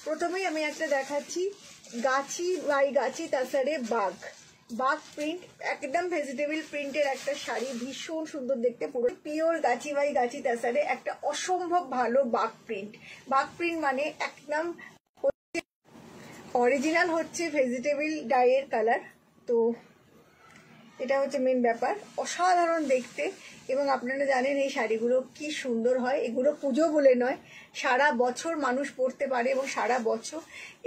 প্রথমেই আমি একটা দেখাচ্ছি গাছি বাই গাছি তাছাড়ে বাঘ বাঘ প্রিন্ট, একদম ভেজিটেবল প্রিন্টের একটা শাড়ি, ভীষণ সুন্দর দেখতে, পুরো পিওর গাছি বাই গাছি তাছাড়ে একটা অসম্ভব ভালো বাঘ প্রিন্ট। বাঘ প্রিন্ট মানে একদম অরিজিনাল হচ্ছে ভেজিটেবল ডাইয়ের কালার। তো এটা হচ্ছে মেন ব্যাপার, অসাধারণ দেখতে। এবং আপনারা জানেন এই শাড়িগুলো কি সুন্দর হয়, এগুলো পুজো বলে নয়, সারা বছর মানুষ পরতে পারে এবং সারা বছর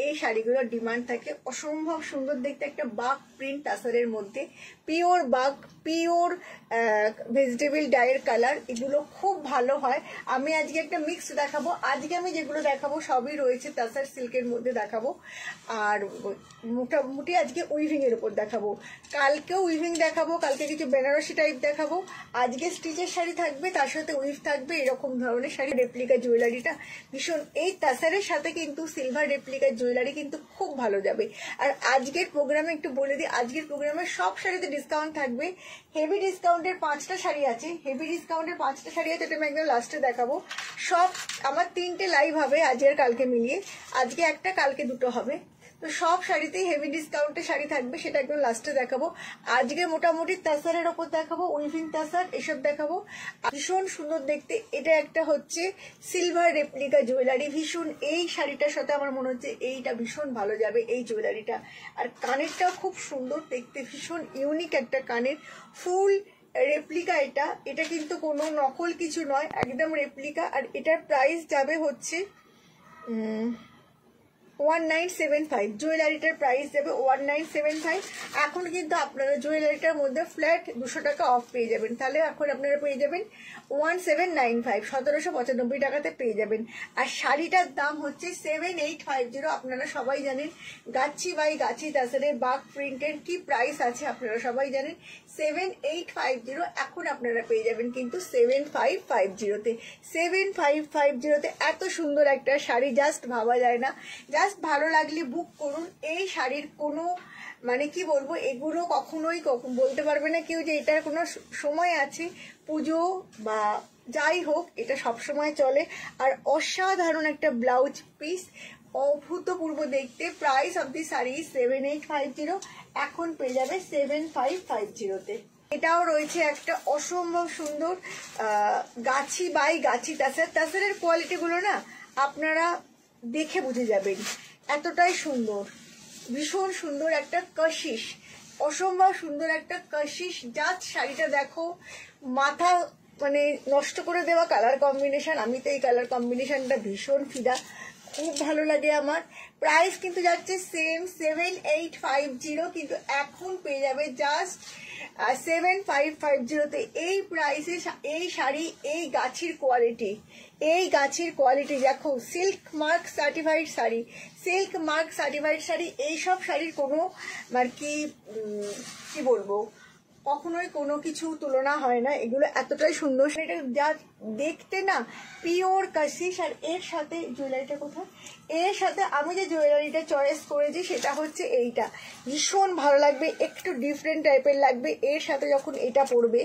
এই শাড়িগুলোর ডিমান্ড থাকে। অসম্ভব সুন্দর দেখতে একটা বাঘ প্রিন্ট তাসারের মধ্যে, পিওর বাঘ, পিওর ভেজিটেবল ডাইয়ের কালার, এগুলো খুব ভালো হয়। আমি আজকে একটা মিক্স দেখাবো, আজকে আমি যেগুলো দেখাবো সবই রয়েছে তাসার সিল্কের মধ্যে দেখাবো, আর মোটামুটি আজকে উইভিং এর উপর দেখাবো, কালকেও উইভিং দেখাবো, কালকে কিছু বেনারসি টাইপ দেখাবো, আজকে স্টিচের শাড়ি থাকবে, তার সাথে উইভ থাকবে, এরকম ধরনের শাড়ি। রেপ্লিকা জুয়েলারিটা ভীষণ, এই তাসারের সাথে কিন্তু সিলভার রেপ্লিকা জুয়েলারি কিন্তু খুব ভালো যাবে। আর আজকের প্রোগ্রামে একটু বলে দিই, আজকের প্রোগ্রামে সব শাড়িতে ডিসকাউন্ট থাকবে, হেভি ডিসকাউন্টের 5টা শাড়ি আছে, হেভি ডিসকাউন্টের 5টা শাড়ি আছে, এটা আমি একদম লাস্টে দেখাবো। সব আমার 3টে লাইভ হবে আজকে আর কালকে মিলিয়ে, আজকে একটা কালকে দুটো হবে, তো সব শাড়িতেই হেভি ডিসকাউন্টে শাড়ি থাকবে, সেটা একদম লাস্টে দেখাবো। আজকে মোটামুটি তাসারের ওপর দেখাবো, উইভিং তাসার এসব দেখাবো, ভীষণ সুন্দর দেখতে। এটা একটা হচ্ছে সিলভার রেপ্লিকা জুয়েলারি, ভীষণ, এই শাড়িটার সাথে আমার মনে হচ্ছে এইটা ভীষণ ভালো যাবে, এই জুয়েলারিটা। আর কানেরটাও খুব সুন্দর দেখতে, ভীষণ ইউনিক একটা কানের, ফুল রেপ্লিকা। এটা কিন্তু কোনো নকল কিছু নয়, একদম রেপ্লিকা। আর এটার প্রাইস যাবে হচ্ছে 1975, জুয়েলারিটার প্রাইস দেবে 1975। এখন কিন্তু আপনারা জুয়েলারিটার মধ্যে ফ্ল্যাট 200 টাকা অফ পেয়ে যাবেন, তাহলে এখন আপনারা পেয়ে যাবেন 1795, 1795 টাকাতে পেয়ে যাবেন। আর শাড়িটার দাম হচ্ছে 7850। আপনারা সবাই জানেন গাছি বাই গাছি তাছাড়া বাঘ প্রিন্টের কি প্রাইস আছে, আপনারা সবাই জানেন 7850। এখন আপনারা পেয়ে যাবেন কিন্তু 7550-তে, 7550-তে এত সুন্দর একটা শাড়ি, জাস্ট ভাবা যায় না। জাস্ট ভালো লাগলে বুক করুন। এই শাড়ির কোনো মানে কি বলবো, এগুলো কখনোই বলতে পারবে না কেউ যে এটার কোনো সময় আছে, পুজো বা যাই হোক এটা সব সময় চলে। আর অসাধারণ একটা ব্লাউজ পিস, অভূতপূর্ব দেখতে। প্রাইস অফ দি শাড়ি 7850, এখন পেয়ে যাবে 7550-তে। এটাও রয়েছে একটা অসম্ভব সুন্দর গাছি বাই গাছি তাসার। তাসারের কোয়ালিটিগুলো না আপনারা দেখে বুঝে যাবেন, এতটাই সুন্দর, ভীষণ সুন্দর একটা কশিশ, অসম্ভব সুন্দর একটা কশিশ। জাস্ট শাড়িটা দেখো, মাথা মানে নষ্ট করে দেওয়া কালার কম্বিনেশন। আমি তো এই কালার কম্বিনেশনটা ভীষণ ফিদা, খুব ভালো লাগে আমার। প্রাইস কিন্তু যাচ্ছে সেম 7850, কিন্তু এখন পেয়ে যাবে জাস্ট 7550-তে। এই প্রাইসে এই শাড়ি, এই গাছির কোয়ালিটি, এই গাছের কোয়ালিটি দেখো, silk mark certified sari, silk mark certified sari, এইসব শাড়ির কোনো আর কি বলবো, কখনোই কোনো কিছু তুলনা হয় না, এগুলো এতটাই সুন্দর। এটা যা দেখতে না পিওর কাশিস। আর এর সাথে জুয়েলারিটা কোথায়, এর সাথে আমি যে জুয়েলারিটা চয়েস করেছি সেটা হচ্ছে এইটা, ভীষণ ভালো লাগবে, একটু ডিফারেন্ট টাইপের লাগবে। এর সাথে যখন এটা পরবে,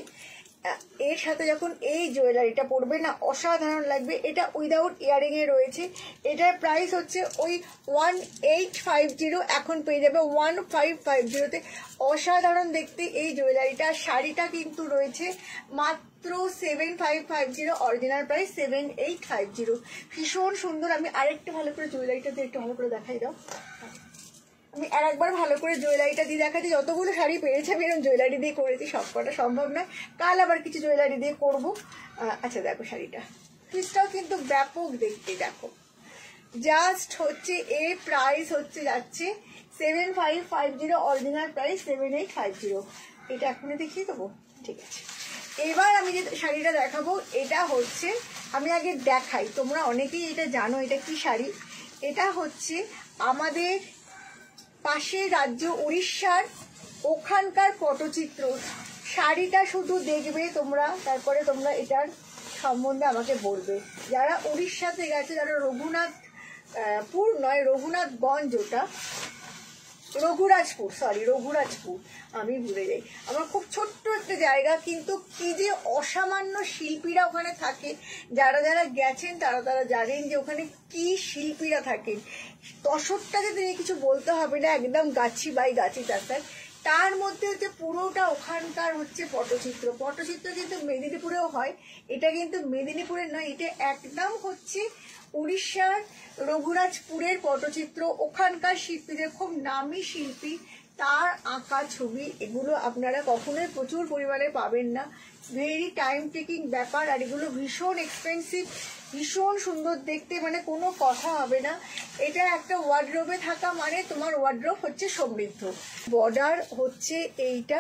এর সাথে যখন এই জুয়েলারিটা পরবে না, অসাধারণ লাগবে। এটা উইদাউট ইয়ারিং এ রয়েছে, এটার প্রাইস হচ্ছে ওই 1850, এখন পেয়ে যাবে 1550-তে। অসাধারণ দেখতে এই জুয়েলারিটা। শাড়িটা কিন্তু রয়েছে মাত্র 7550, অরিজিনাল প্রাইস 7850, ভীষণ সুন্দর। আমি আরেকটু ভালো করে জুয়েলারিটা দিয়ে একটু ভালো করে দেখাই দাও, আমি আর একবার ভালো করে জুয়েলারিটা দিয়ে দেখাচ্ছি। যতগুলো শাড়ি পেয়েছে আমি এরকম জুয়েলারি দিয়ে করেছি, সব কটা সম্ভব নয়, কাল আবার কিছু জুয়েলারি দিয়ে করবো। আচ্ছা দেখো শাড়িটা, পিসটাও কিন্তু ব্যাপক দেখতে, দেখো জাস্ট হচ্ছে এই প্রাইস হচ্ছে যাচ্ছে 7550, অরিজিনাল প্রাইস 7850। এটা এখনই দেখিয়ে দেবো, ঠিক আছে। এবার আমি যে শাড়িটা দেখাবো এটা হচ্ছে, আমি আগে দেখাই, তোমরা অনেকেই এটা জানো এটা কি শাড়ি। এটা হচ্ছে আমাদের পাশের রাজ্য উড়িষ্যার, ওখানকার পটচিত্র। শাড়িটা শুধু দেখবে তোমরা, তারপরে তোমরা এটার সম্বন্ধে আমাকে বলবে। যারা উড়িষ্যাতে গেছে, যারা রঘুনাথপুর নয়, রঘুনাথগঞ্জ, ওটা রঘুরাজপুর, আমি ভুলে যাই। আমার খুব ছোট্ট একটা জায়গা, কিন্তু কি যে অসামান্য শিল্পীরা ওখানে থাকে। যারা যারা গেছেন তারা তারা জানেন যে ওখানে কি শিল্পীরা থাকেন। তসরটাকে তিনি কিছু বলতে হবে না, একদম গাছি বাই গাছি তার। তার মধ্যে হচ্ছে পুরোটা ওখানকার হচ্ছে পটচিত্র কিন্তু মেদিনীপুরেও হয়। এটা কিন্তু মেদিনীপুরের নয়, এটা একদম হচ্ছে উড়িষ্যার রঘুরাজপুরের পটচিত্র। ওখানকার শিল্পীদের, খুব নামী শিল্পী, তার আঁকা ছবি। এগুলো আপনারা কখনোই প্রচুর পরিমাণে পাবেন না। ভেরি টাইম টেকিং ব্যাপার, আর এগুলো ভীষণ এক্সপেন্সিভ, ভীষণ সুন্দর দেখতে, মানে কোনো কথা হবে না। এটা একটা ওয়ার্ডরোবে থাকা মানে তোমার ওয়ার্ডরোব হচ্ছে সমৃদ্ধ। বর্ডার হচ্ছে এইটা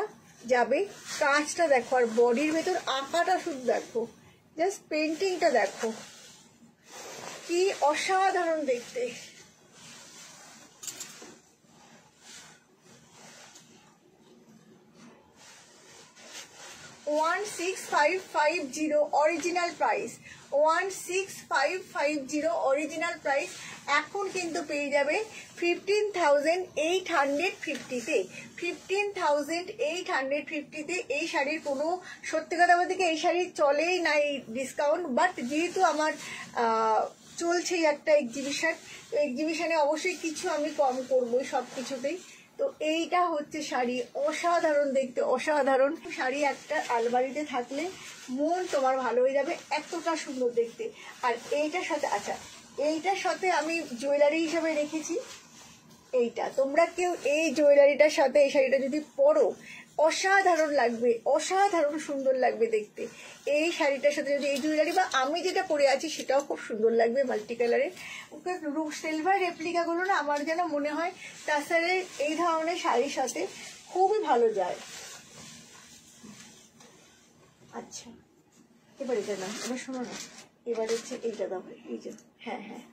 যাবে, কাঁচটা দেখো, আর বডির ভেতর আঁকাটা শুধু দেখো, জাস্ট পেন্টিংটা দেখো, কি অসাধারণ দেখতে। 16550 অরিজিনাল প্রাইস, 16550 অরিজিনাল প্রাইস। এখন কিন্তু পেয়ে যাবে 15,850-তে, 15,850-তে। এই শাড়ির কোনো, সত্যি কথা বলতে কি এই শাড়ির চলেই নাই ডিসকাউন্ট, বাট যেহেতু আমার চলছে একটা এক্সিবিশনে অবশ্যই কিছু আমি কম করবোই সব কিছুতেই। তো এইটা হচ্ছে শাড়ি, অসাধারণ দেখতে, অসাধারণ শাড়ি। একটা আলমারিতে থাকলে মন তোমার ভালো হয়ে যাবে, এতটা সুন্দর দেখতে। আর এইটার সাথে, আচ্ছা এইটার সাথে আমি জুয়েলারি হিসাবে রেখেছি এইটা। তোমরা কেউ এই জুয়েলারিটার সাথে এই শাড়িটা যদি পরো, অসাধারণ লাগবে, অসাধারণ সুন্দর লাগবে দেখতে। এই শাড়িটার সাথে যদি এই জুয়েলারি, বা আমি যেটা পরে আছি সেটাও খুব সুন্দর লাগবে, মাল্টি কালারের। ওকে সিলভার রেপ্লিকাগুলো না আমার যেন মনে হয় তাছাড়া এই ধরনের শাড়ির সাথে খুবই ভালো যায়। আচ্ছা এবার এটা না, এবার শোনো না, এবার হচ্ছে এইটা দাও, এই যে, হ্যাঁ হ্যাঁ।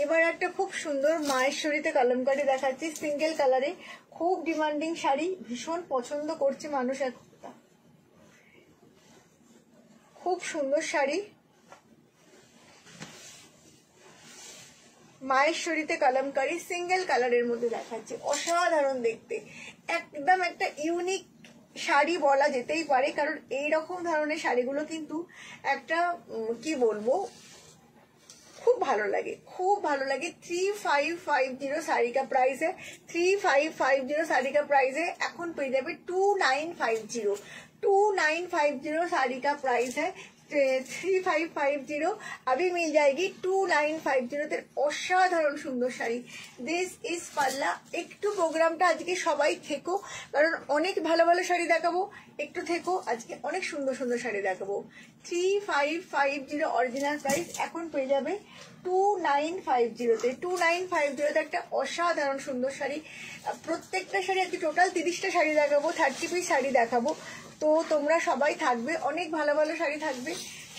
এবার একটা খুব সুন্দর মাহেশ্বরীতে কালামকারী দেখাচ্ছি, সিঙ্গেল কালারে, খুব ডিমান্ডিং শাড়ি, ভীষণ পছন্দ করছে মানুষ একটা। খুব সুন্দর শাড়ি, মাহেশ্বরীতে কালামকারী, সিঙ্গেল কালারের মধ্যে দেখাচ্ছে, অসাধারণ দেখতে। একদম একটা ইউনিক শাড়ি বলা যেতেই পারে, কারণ এইরকম ধরনের শাড়িগুলো কিন্তু একটা কি বলবো, খুব ভালো লাগে, খুব ভালো লাগে। 3550 শাড়ি কা প্রাইস है, 3550 শাড়ি কা प्राइस है। এখন পেয়ে যাবে 2950 শাড়ি কা প্রাইস है, 3550 अभी मिल जाएगी 2950 অসাধারণ সুন্দর শাড়ি। দিস ইজ পাল্লা। একটু প্রোগ্রামটা আজকে সবাই থেকো, কারণ অনেক ভালো ভালো শাড়ি দেখাবো, একটু থেকো, আজকে অনেক সুন্দর সুন্দর শাড়ি দেখাবো। 3550 অরিজিনাল প্রাইস, এখন পেয়ে যাবে 2950-তে। 2950-তে একটা অসাধারণ সুন্দর শাড়ি। প্রত্যেকটা শাড়ি আজকে টোটাল 30টা শাড়ি দেখাবো, 30 পিস শাড়ি দেখাবো। তো তোমরা সবাই থাকবে, অনেক ভালো ভালো শাড়ি থাকবে।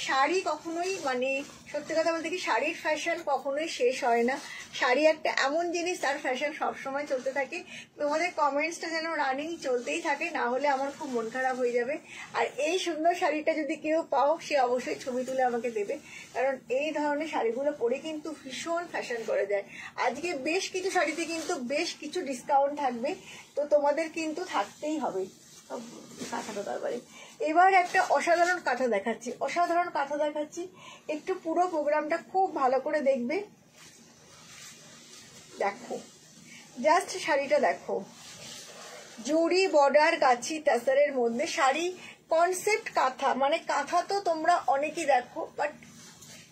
শাড়ি কখনোই, মানে সত্যি কথা বলতে কি, শাড়ির ফ্যাশন কখনোই শেষ হয় না। শাড়ি একটা এমন জিনিস, তার ফ্যাশন সবসময় চলতে থাকে। তোমাদের কমেন্টসটা যেন রানিং চলতেই থাকে, না হলে আমার খুব মন খারাপ হয়ে যাবে। আর এই সুন্দর শাড়িটা যদি কেউ পাও, সে অবশ্যই ছবি তুলে আমাকে দেবে, কারণ এই ধরনের শাড়িগুলো পরে কিন্তু ভীষণ ফ্যাশন করে যায়। আজকে বেশ কিছু শাড়িতে কিন্তু বেশ কিছু ডিসকাউন্ট থাকবে, তো তোমাদের কিন্তু থাকতেই হবে। কাঁথাটা তারপরে এবার একটা অসাধারণ কাঁথা দেখাচ্ছি, অসাধারণ কাঁথা দেখাচ্ছি। একটু পুরো প্রোগ্রামটা খুব ভালো করে দেখবে। দেখো জাস্ট শাড়িটা দেখো, জুড়ি বর্ডার গাছি তাসারের মধ্যে শাড়ি, কনসেপ্ট কাঁথা। মানে কাঁথা তো তোমরা অনেকেই দেখো, but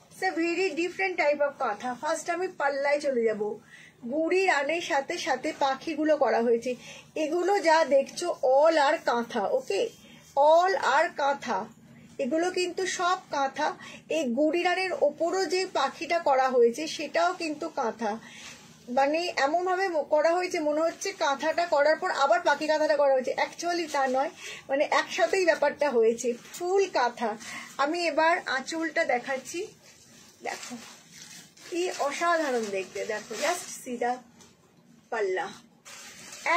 it's a very different type of কাঁথা। ফার্স্ট আমি পাল্লায় চলে যাব। গুড়ি রানের সাথে সাথে পাখিগুলো করা হয়েছে। এগুলো যা দেখছো অল আর কাঁথা, ওকে, অল আর কাঁথা। এগুলো কিন্তু সব কাঁথা। এই গুড়ি রানের ওপরও যে পাখিটা করা হয়েছে সেটাও কিন্তু কাঁথা। মানে এমন ভাবে করা হয়েছে মনে হচ্ছে কাঁথাটা করার পর আবার পাখি কাঁথাটা করা হয়েছে, অ্যাকচুয়ালি তা নয়, মানে একসাথেই ব্যাপারটা হয়েছে, ফুল কাঁথা। আমি এবার আঁচলটা দেখাচ্ছি, দেখো কি অসাধারণ দেখতে। দেখো জাস্ট সিধা পাল্লা,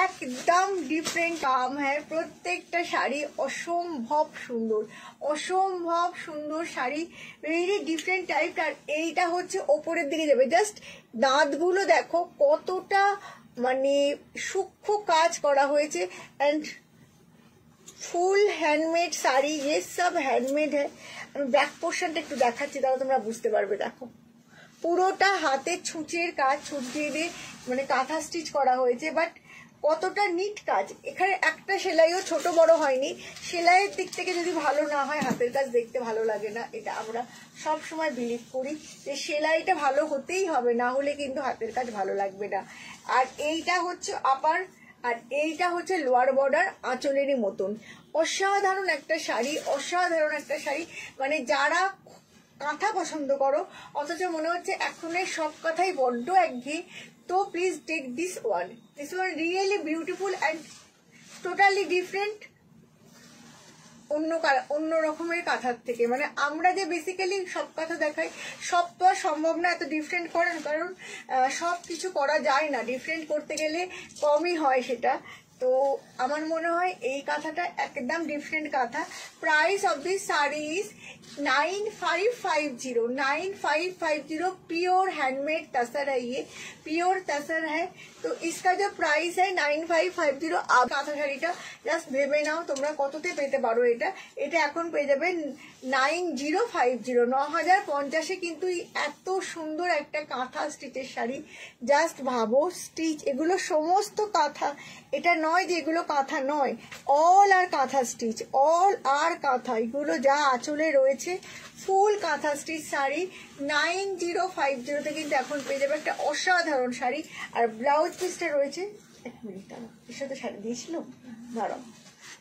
একদম ডিফারেন্ট কাম হ্যাঁ। প্রত্যেকটা শাড়ি অসম্ভব সুন্দর, অসম্ভব সুন্দর শাড়ি, ভেরি ডিফারেন্ট টাইপ। আর এইটা হচ্ছে ওপরের দিকে যাবে, জাস্ট দাঁতগুলো দেখো কতটা মানে সূক্ষ্ম কাজ করা হয়েছে অ্যান্ড ফুল হ্যান্ডমেড শাড়ি, ये सब হ্যান্ডমেড है। আমি ব্যাক পোর্শনটা একটু দেখাচ্ছি, তাহলে তোমরা বুঝতে পারবে। দেখো পুরোটা হাতের ছুঁচের কাজ, ছুঁচ দিয়ে দিয়ে মানে কাঁথা স্টিচ করা হয়েছে, বাট কতটা নিট কাজ। এখানে একটা সেলাইও ছোট বড় হয়নি। সেলাইয়ের দিক থেকে যদি ভালো না হয় হাতের কাজ দেখতে ভালো লাগে না, এটা আমরা সব সময় বিলিভ করি যে সেলাইটা ভালো হতেই হবে, না হলে কিন্তু হাতের কাজ ভালো লাগবে না। আর এইটা হচ্ছে আপার, আর এইটা হচ্ছে লোয়ার বর্ডার, আঁচলেরই মতন। অসাধারণ একটা শাড়ি, অসাধারণ একটা শাড়ি। মানে যারা কাঁথা পছন্দ করো অথচ মনে হচ্ছে এখনের সব কথাই বড্ড একঘেয়ে, তো please take this one really beautiful and totally different অন্য রকমের কাঁথার থেকে। মানে আমরা যে বেসিক্যালি সব কাঁথা দেখাই, সব তো আর সম্ভব না এত ডিফারেন্ট করার, কারণ সব কিছু করা যায় না, ডিফারেন্ট করতে গেলে কমই হয় সেটা। তো আমার মনে হয় এই কাঁথাটা একদম ডিফারেন্ট কাঁথা। Price of this sari is 9550 9550। Pure handmade tussar है, ये प्योर तसर है। तो इसका जो प्राइस है 9550। आप কাঁথা শাড়িটা জাস্ট ভেবে নাও তোমরা কততে পেতে পারো। এটা এখন পেয়ে যাবে 9050, 9050-এ। কিন্তু এত সুন্দর একটা কাঁথা স্টিচের শাড়ি, জাস্ট ভাবো। স্টিচ এগুলো সমস্ত কাঁথা, এটা নয় যে এগুলো কাঁথা নয়, অল আর কাঁথা স্টিচ, অল আর কাঁথা। এগুলো যা আঁচলে রয়েছে ফুল কাঁথা স্টিচ শাড়ি 9050-তে কিন্তু এখন পেয়ে যাবে একটা অসাধারণ শাড়ি। আর ব্লাউজ পিসটা রয়েছে, এক মিনিট দাঁড়াও, এর সাথে শাড়ি দিয়েছিল, দাঁড়াও।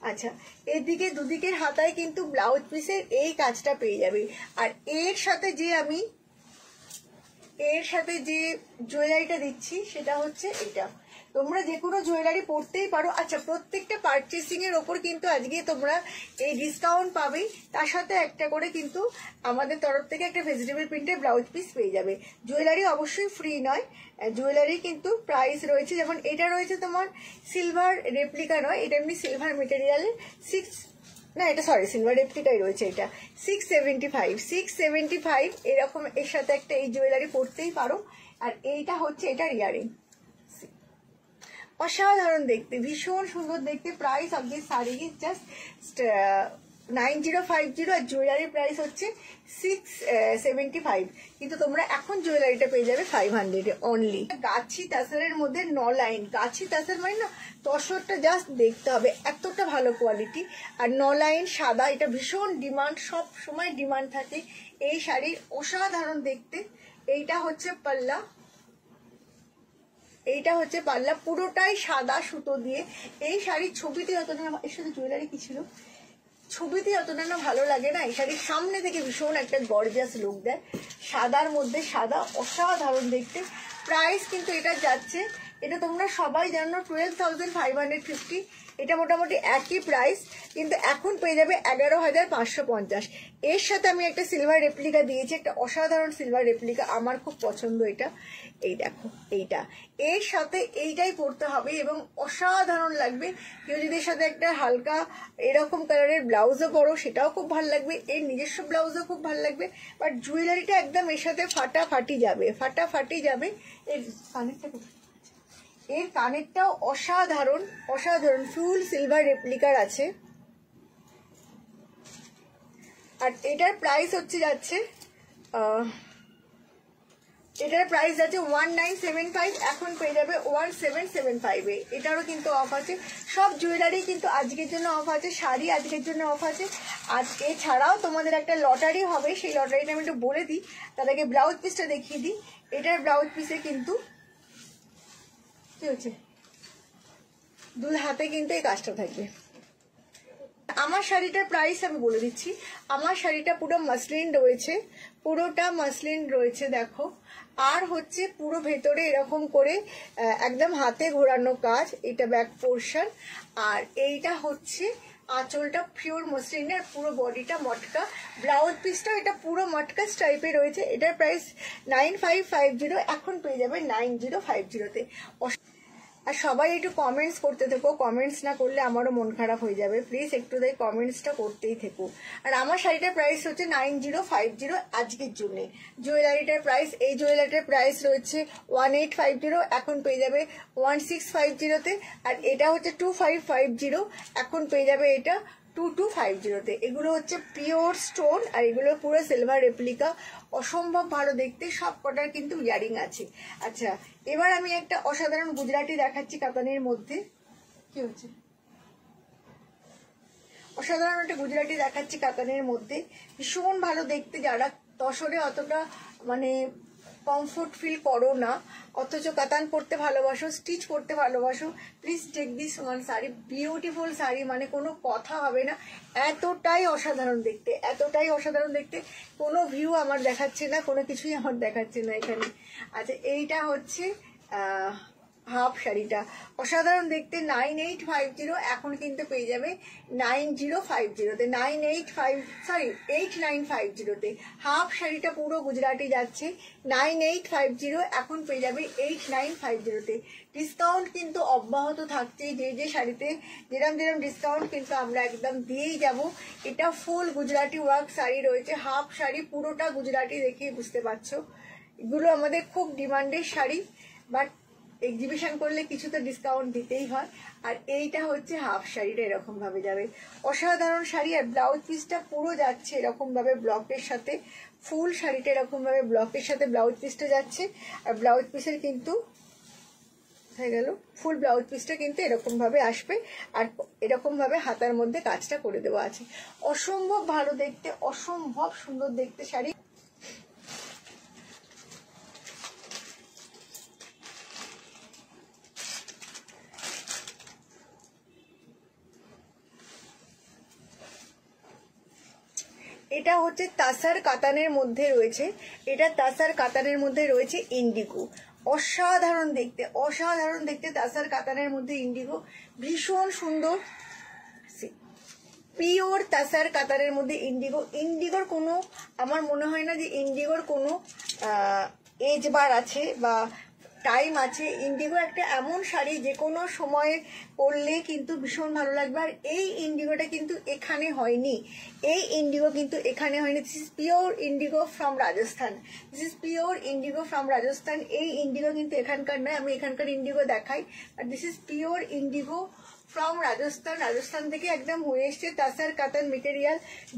আচ্ছা, এদিকে দুদিকের হাতায় কিন্তু ব্লাউজ পিসের এই কাজটা পেয়ে যাবে। আর এর সাথে যে জুয়েলারিটা দিচ্ছি সেটা হচ্ছে এটা। তোমরা যে কোনো জুয়েলারি পরতেই পারো। আচ্ছা, প্রত্যেকটা পারচেসিং এর ওপর কিন্তু আজকে তোমরা এই ডিসকাউন্ট পাবেই, তার সাথে একটা করে কিন্তু আমাদের তরফ থেকে একটা ভেজিটেবল প্রিন্টের ব্লাউজ পিস পেয়ে যাবে। জুয়েলারি অবশ্যই ফ্রি নয়, জুয়েলারি কিন্তু প্রাইস রয়েছে। যেমন এটা রয়েছে তোমার সিলভার রেপ্লিকা নয়, এটা এমনি সিলভার মেটেরিয়ালের এটা সরি সিলভার রেপ্লিকাই রয়েছে। এটা 675 এরকম। এর সাথে একটা এই জুয়েলারি পরতেই পারো। আর এইটা হচ্ছে এটার ইয়ারিং, অসাধারণ দেখতে, ভীষণ সুন্দর দেখতে। Price of this sari is just 9050 আর জুয়েলারি প্রাইস হচ্ছে 675। কিন্তু তোমরা এখন জুয়েলারিটা পেয়ে যাবে 500-এ অনলি। গাছি তাসারের মধ্যে 9 লাইন, গাছি তাসার মানে না, তসরটা জাস্ট দেখতে হবে, এতটা ভালো কোয়ালিটি। আর 9 লাইন সাদা, এটা ভীষণ ডিমান্ড, সব সময় ডিমান্ড থাকে এই শাড়ির, অসাধারণ দেখতে। এইটা হচ্ছে পাল্লা, এইটা হচ্ছে পাল্লা, পুরোটাই সাদা সুতো দিয়ে। এই শাড়ির ছবিতে যতটা, এর সাথে জুয়েলারি কি ছিল, ছবিতে যতটা না ভালো লাগে না, এই শাড়ির সামনে থেকে ভীষণ একটা গর্জিয়াস লুক দেয়। সাদার মধ্যে সাদা, অসাধারণ দেখতে। প্রাইস কিন্তু এটা যাচ্ছে, এটা তোমরা সবাই জানো 12,550। এটা মোটামুটি একই প্রাইস, কিন্তু এখন পেয়ে যাবে 11,550। এর সাথে আমি একটা সিলভার রেপ্লিকা দিয়েছি, একটা অসাধারণ সিলভার রেপ্লিকা, আমার খুব পছন্দ এটা। এই দেখো, এইটা এর সাথে এইটাই পরতে হবে এবং অসাধারণ লাগবে। কেউ যদি এর সাথে একটা হালকা এরকম কালারের ব্লাউজও পরো, সেটাও খুব ভালো লাগবে, এর নিজস্ব ব্লাউজও খুব ভালো লাগবে। বাট জুয়েলারিটা একদম এর সাথে ফাটাফাটি যাবে। এর কানেরটা, এর কানেরটাও অসাধারণ, ফুল সিলভার রেপ্লিকার আছে। আর এটার প্রাইস হচ্ছে যাচ্ছে 1975, এখন পেয়ে যাবে 1775-এ। এটারও কিন্তু অফ আছে। সব জুয়েলারি কিন্তু আজকের জন্য অফ আছে, শাড়ি আজকের জন্য অফ আছে। আর এছাড়াও তোমাদের একটা লটারি হবে, সেই লটারিটা আমি একটু বলে দিই, তার আগে ব্লাউজ পিসটা দেখিয়ে দিই। এটার ব্লাউজ পিসে কিন্তু কি হচ্ছে, দুল হাতে কিন্তু এই কাজটা থাকবে। আমার শাড়িটার প্রাইস আমি বলে দিচ্ছি। আমার শাড়িটা পুরো মাসলিন রয়েছে, পুরোটা মাসলিন রয়েছে দেখো। আর হচ্ছে পুরো ভেতরে এরকম করে একদম হাতে ঘোরানো কাজ, এটা ব্যাক পোর্শন। আর এইটা হচ্ছে আঁচলটা পিওর মসলিনের, পুরো বডিটা মটকা। ব্লাউজ পিসটা এটা পুরো মটকা টাইপে রয়েছে। এটার প্রাইস 9550, এখন পেয়ে যাবে 9050-তে। আর সবাই একটু কমেন্টস করতে থেকো, কমেন্টস না করলে আমারও মন খারাপ হয়ে যাবে, প্লিজ একটু তাই কমেন্টসটা করতেই থেকো। আর আমার শাড়িটার প্রাইস হচ্ছে 9050 আজকের জন্য। জুয়েলারিটার প্রাইস, এই জুয়েলারিটার প্রাইস রয়েছে 1850, এখন পেয়ে যাবে 1650-তে। আর এটা হচ্ছে 2550, এখন পেয়ে যাবে এটা 2250-তে। এগুলো হচ্ছে পিওর স্টোন আর এগুলো পুরো সিলভার রেপ্লিকা, অসম্ভব ভালো দেখতে, সব কটার কিন্তু ইয়ারিং আছে। আচ্ছা, এবার আমি একটা অসাধারণ গুজরাটি দেখাচ্ছি কাতানের মধ্যে। কি হচ্ছে? অসাধারণ একটা গুজরাটি দেখাচ্ছি কাতানের মধ্যে, ভীষণ ভালো দেখতে। যারা তসরে অতটা মানে কমফোর্ট ফিল করো না, অথচ কাতান পরতে ভালোবাসো, স্টিচ করতে ভালোবাসো, please take this one sari. Beautiful sari, মানে কোনো কথা হবে না, এতটাই অসাধারণ দেখতে, এতটাই অসাধারণ দেখতে। কোনো ভিউ আমার দেখাচ্ছে না, কোনো কিছুই আমার দেখাচ্ছে না এখানে। আচ্ছা, এইটা হচ্ছে হাফ শাড়িটা, অসাধারণ দেখতে, 9850, এখন কিন্তু পেয়ে যাবে 9050-তে, 8950-তে। হাফ শাড়িটা পুরো গুজরাটি যাচ্ছে 9850, এখন পেয়ে যাবে 8950-তে। ডিসকাউন্ট কিন্তু অব্যাহত থাকছে, যে যে শাড়িতে যেরকম যেরকম ডিসকাউন্ট কিন্তু আমরা একদম দিয়েই যাব। এটা ফুল গুজরাটি ওয়ার্ক শাড়ি রয়েছে, হাফ শাড়ি পুরোটা গুজরাটি, দেখে বুঝতে পারছো। এগুলো আমাদের খুব ডিমান্ডের শাড়ি, বাট এক্সিবিশন করলে কিছু তো ডিসকাউন্ট দিতেই হয়। আর এইটা হচ্ছে হাফ শাড়িটা, এরকম ভাবে যাবে, অসাধারণ শাড়ি। আর ব্লাউজ পিসটা পুরো যাচ্ছে এরকম ভাবে ব্লকের সাথে, ফুল শাড়িটা এরকম ভাবে ব্লকের সাথে ব্লাউজ পিসটা যাচ্ছে। আর ব্লাউজ পিসের কিন্তু হয়ে গেল, ফুল ব্লাউজ পিসটা কিন্তু এরকম ভাবে আসবে, আর এরকম ভাবে হাতার মধ্যে কাজটা করে দেওয়া আছে। অসম্ভব ভালো দেখতে, অসম্ভব সুন্দর দেখতে শাড়ি। এটা হচ্ছে তাসার কাতানের মধ্যে রয়েছে, এটা তাসার কাতানের মধ্যে রয়েছে ইন্ডিগো, অসাধারণ দেখতে, অসাধারণ দেখতে। তাসার কাতানের মধ্যে ইন্ডিগো, ভীষণ সুন্দর, পিওর তাসার কাতারের মধ্যে ইন্ডিগো। ইন্ডিগোর কোনো, আমার মনে হয় না যে ইন্ডিগোর কোনো এজ বার আছে বা টাইম আছে। ইন্ডিগো একটা এমন শাড়ি যে কোনো সময়ে পরলে কিন্তু ভীষণ ভালো লাগবে। আর এই ইন্ডিগোটা কিন্তু এখানে হয়নি, এই ইন্ডিগো কিন্তু এখানে হয়নি। This is pure indigo from Rajasthan, this is pure indigo from Rajasthan. এই ইন্ডিগো কিন্তু এখানকার নয়, আমি এখানকার ইন্ডিগো দেখাই, আর this is pure indigo from Rajasthan. Rajasthan থেকে একদম হয়ে এসছে তাসার কাতান মেটেরিয়াল,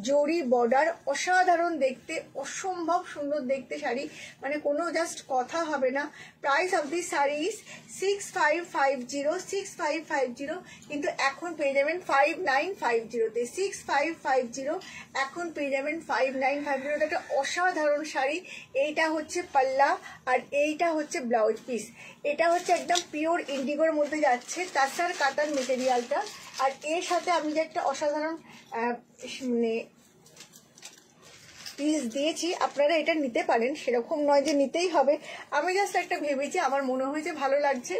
জরি বর্ডার, অসাধারণ দেখতে, অসম্ভব সুন্দর দেখতে শাড়ি, মানে কোনো জাস্ট কথা হবে না। Price of this sari is 6550, কিন্তু এখন পেয়ে যাবেন 5950-তে, 6550, এখন পেয়ে যাবেন 5950। একটা অসাধারণ শাড়ি। এইটা হচ্ছে পাল্লা আর এইটা হচ্ছে ব্লাউজ পিস, এটা হচ্ছে একদম পিওর ইন্ডিগোর মধ্যে যাচ্ছে তাসার কাতান মেটেরিয়ালটা। আর এর সাথে আমি যে একটা অসাধারণ মানে পিস দিয়েছি, আপনারা এটা নিতে পারেন, সেরকম নয় যে নিতেই হবে, আমি জাস্ট একটা ভেবেছি, আমার মনে হয়েছে ভালো লাগছে।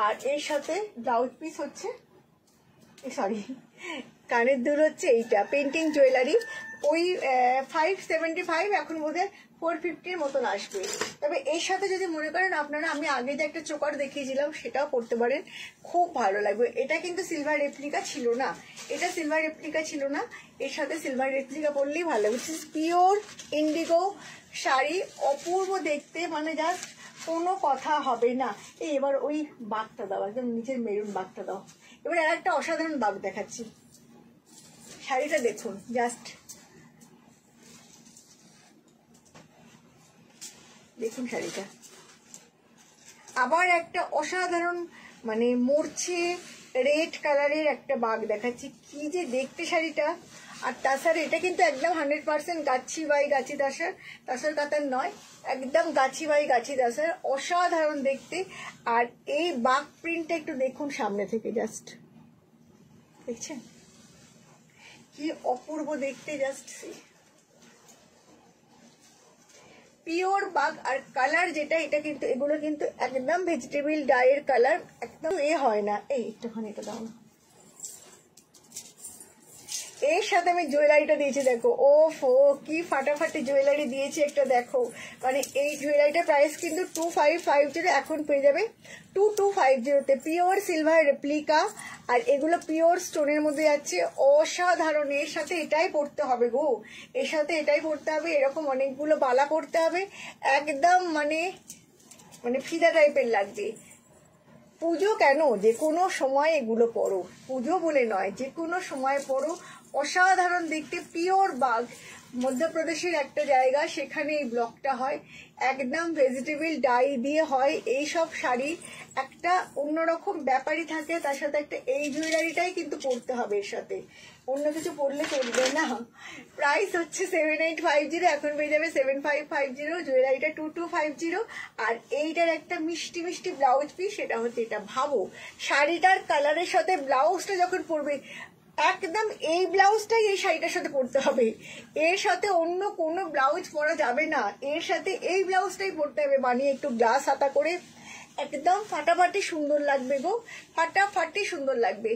আর এর সাথে ব্লাউজ পিস হচ্ছে, সরি কানের দুল হচ্ছে এইটা, পেন্টিং জুয়েলারি, ওই 575, এখন বোধহয় 450-র মতন আসবে। তবে এর সাথে যদি মনে করেন আপনারা, আমি আগে যে একটা চোকার দেখিয়েছিলাম সেটাও পরতে পারেন, খুব ভালো লাগবে। এটা কিন্তু সিলভার রেপ্লিকা ছিল না, এটা সিলভার রেপ্লিকা ছিল না, এর সাথে সিলভার রেপ্লিকা পরলেই ভালো লাগবে। পিওর ইন্ডিগো শাড়ি, অপূর্ব দেখতে, মানে জাস্ট কোনো কথা হবে না। এবার ওই বাঘটা দাও, একদম নিচের মেরুন বাঘটা দাও। এবার আর একটা অসাধারণ বাঘ দেখাচ্ছি, শাড়িটা দেখুন, জাস্ট দেখুন শাড়িটা। আবার একটা অসাধারণ মানে মরছে রেড কালারের একটা বাঘ দেখাচ্ছি, কি যে দেখতে শাড়িটা। আর তাছাড়া এটা কিন্তু একদম 100% গাছি বাই গাছি তাসার, তাসার কাতার নয়, একদম গাছি বাই গাছি তাসার, অসাধারণ দেখতে। আর এই বাঘ প্রিন্টটা একটু দেখুন সামনে থেকে, জাস্ট দেখছেন কি অপূর্ব দেখতে, জাস্ট পিওর বাগ। আর কালার যেটা, এটা কিন্তু এগুলো কিন্তু একদম ভেজিটেবল ডাইয়ের কালার, একদম এ হয় না। এই একটুখানি এটা দাও না, এর সাথে আমি জুয়েলারিটা দিয়েছি দেখো, ও কি ফাটাফাটি জুয়েলারি দিয়েছি একটা দেখো। মানে এই জুয়েলারিটার প্রাইস কিন্তু 2550, এখন পেয়ে যাবে 2250-তে। পিওর সিলভার রেপ্লিকা, আর এগুলো পিওর স্টোনের মধ্যে যাচ্ছে, অসাধারণ। এর সাথে এটাই পড়তে হবে গো, এর সাথে এটাই পড়তে হবে, এরকম অনেকগুলো বালা পড়তে হবে, একদম মানে ফিদা টাইপের লাগবে। পুজো কেন, যে কোনো সময় এগুলো পরো, পুজো বলে নয়, যে কোনো সময় পরো, অসাধারণ দেখতে। পিওর বাগ, মধ্যপ্রদেশের একটা জায়গা, সেখানে এই ব্লকটা হয়, একদম ভেজিটেবল ডাই দিয়ে হয়। এই সব শাড়ি একটা অন্যরকম ব্যাপারই থাকে, তার সাথে একটা এই জুয়েলারিটাই কিন্তু পরতে হবে, এর সাথে অন্য কিছু পরলে চলবে না। প্রাইস হচ্ছে 7850, এখন পেয়ে যাবে 7550, জুয়েলারিটা 2250। আর এইটার একটা মিষ্টি মিষ্টি ব্লাউজ পিস, সেটা হচ্ছে এটা। ভাবো শাড়িটার কালারের সাথে ব্লাউজটা যখন পরবে, একদম এই ব্লাউজটাই এই শাড়িটার সাথে পরতে হবে, এর সাথে অন্য কোনো ব্লাউজ পরা যাবে না, এর সাথে এই ব্লাউজটাই পরতে হবে, বানিয়ে একটু গ্লাস হাতা করে, একদম ফাটাফাটি সুন্দর লাগবে গো, ফাটাফাটি সুন্দর লাগবে।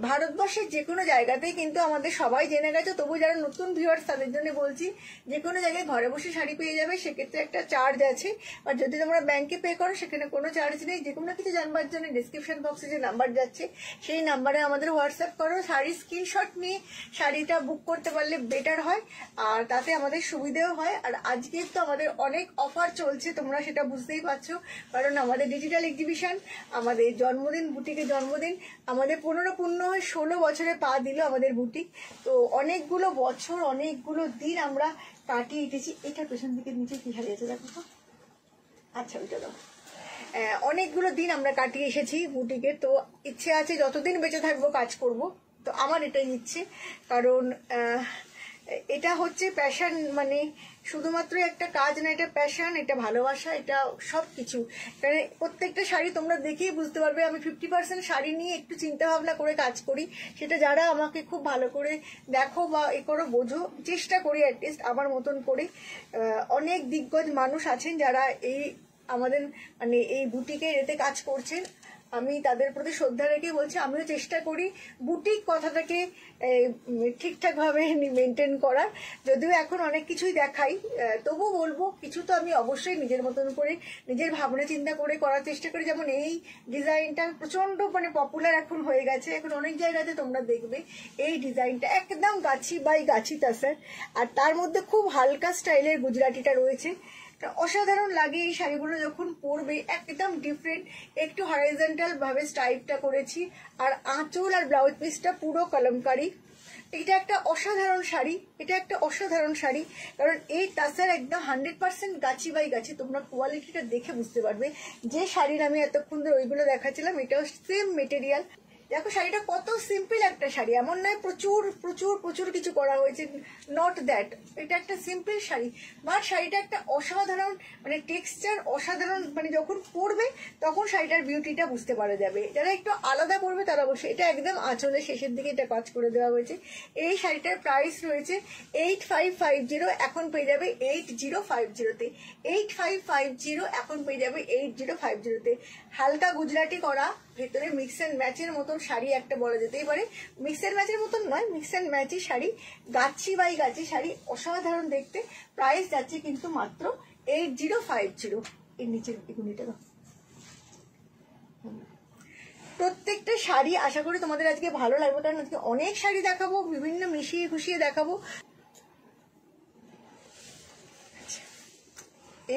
ভারতবর্ষের যে কোনো জায়গাতেই কিন্তু আমাদের সবাই জেনে গেছে, তবু যারা নতুন ভিউয়ার্স তাদের জন্য বলছি, যে কোনো জায়গায় ঘরে বসে শাড়ি পেয়ে যাবে, সেক্ষেত্রে একটা চার্জ আছে। আর যদি তোমরা ব্যাংকে পে করো সেখানে কোনো চার্জ নেই। যে কোনো কিছু জানবার জন্য ডিসক্রিপশন বক্সে যে নাম্বার যাচ্ছে সেই নাম্বারে আমাদের হোয়াটসঅ্যাপ করো, শাড়ির স্ক্রিনশট নিয়ে শাড়িটা বুক করতে পারলে বেটার হয়, আর তাতে আমাদের সুবিধেও হয়। আর আজকে তো আমাদের অনেক অফার চলছে, তোমরা সেটা বুঝতেই পারছো, কারণ আমাদের ডিজিটাল এক্সিবিশন, আমাদের জন্মদিন, বুটিকের জন্মদিন, আমাদের 16 বছরে পা দিল আমাদের বুটিক। তো অনেকগুলো বছর, অনেকগুলো দিন আমরা কাটিয়ে এসেছি। এটা পেছন দিকে নিচে কি হারিয়েছে দেখো তো, আচ্ছা ওইটা দাও। অনেকগুলো দিন আমরা কাটিয়ে এসেছি বুটিকে, তো ইচ্ছে আছে যতদিন বেঁচে থাকবো কাজ করব। তো আমার এটাই ইচ্ছে, কারণ এটা হচ্ছে প্যাশন, মানে শুধুমাত্র একটা কাজ না, এটা প্যাশন, এটা ভালোবাসা, এটা সব কিছু। কারণ প্রত্যেকটা শাড়ি তোমরা দেখেই বুঝতে পারবে, আমি 50% শাড়ি নিয়ে একটু চিন্তা ভাবনা করে কাজ করি। সেটা যারা আমাকে খুব ভালো করে দেখো বা এ করো, বোঝো, চেষ্টা করি অ্যাটলিস্ট আমার মতন করে। অনেক দিগ্গজ মানুষ আছেন যারা এই আমাদের মানে এই বুটিকের এতে কাজ করছেন, আমি তাদের প্রতি শ্রদ্ধা রেখে বলছি, আমিও চেষ্টা করি বুটিক কথাটাকে ঠিকঠাকভাবে মেনটেন করার। যদিও এখন অনেক কিছুই দেখাই, তবু বলবো কিছু তো আমি অবশ্যই নিজের মতন করে, নিজের ভাবনা চিন্তা করে করার চেষ্টা করি। যেমন এই ডিজাইনটা প্রচন্ড মানে পপুলার এখন হয়ে গেছে, এখন অনেক জায়গাতে তোমরা দেখবে এই ডিজাইনটা একদম গাছি বাই গাছি তাসার, আর তার মধ্যে খুব হালকা স্টাইলের গুজরাটিটা রয়েছে। অসাধারণ লাগে এই শাড়িগুলো যখন পরবে, একদম ডিফারেন্ট, একটু হরাইজন্টাল ভাবে স্টাইপটা করেছি, আর আঁচল আর ব্লাউজ পিসটা পুরো কলমকারি। এটা একটা অসাধারণ শাড়ি, এটা একটা অসাধারণ শাড়ি, কারণ এই টাসার একদম 100% গাছি বাই গাছি। তোমরা কোয়ালিটিটা দেখে বুঝতে পারবে। যে শাড়ির আমি এতক্ষণ ধরে ওইগুলো দেখাচ্ছিলাম, এটাও সেম মেটেরিয়াল। দেখো শাড়িটা কত সিম্পল একটা শাড়ি, এমন নয় প্রচুর প্রচুর প্রচুর কিছু করা হয়েছে, নট দ্যাট। এটা একটা সিম্পল শাড়ি, বাট শাড়িটা একটা অসাধারণ মানে টেক্সচার, অসাধারণ, মানে যখন পরবে তখন শাড়িটার বিউটিটা বুঝতে পারা যাবে। যারা একটু আলাদা পরবে তারা অবশ্যই। এটা একদম আঁচলের শেষের দিকে এটা কাজ করে দেওয়া হয়েছে। এই শাড়িটার প্রাইস রয়েছে 8550, এখন পেয়ে যাবে 8050-তে। 8550 এখন পেয়ে যাবে 8050-তে। হালকা গুজরাটি করা, ভেতরে মিক্স অ্যান্ড ম্যাচের মতন শাড়ি একটা বলা যেতেই পারে, মিক্স অ্যান্ড ম্যাচের মতন নয়, মিক্স অ্যান্ড ম্যাচের শাড়ি, গাছি বাই গাছি শাড়ি, অসাধারণ দেখতে। প্রাইস যাচ্ছে কিন্তু মাত্র 8050। এর নিচের এগুলিটা প্রত্যেকটা শাড়ি আশা করি তোমাদের আজকে ভালো লাগবে, কারণ আজকে অনেক শাড়ি দেখাবো, বিভিন্ন মিশিয়ে খুশিয়ে দেখাবো।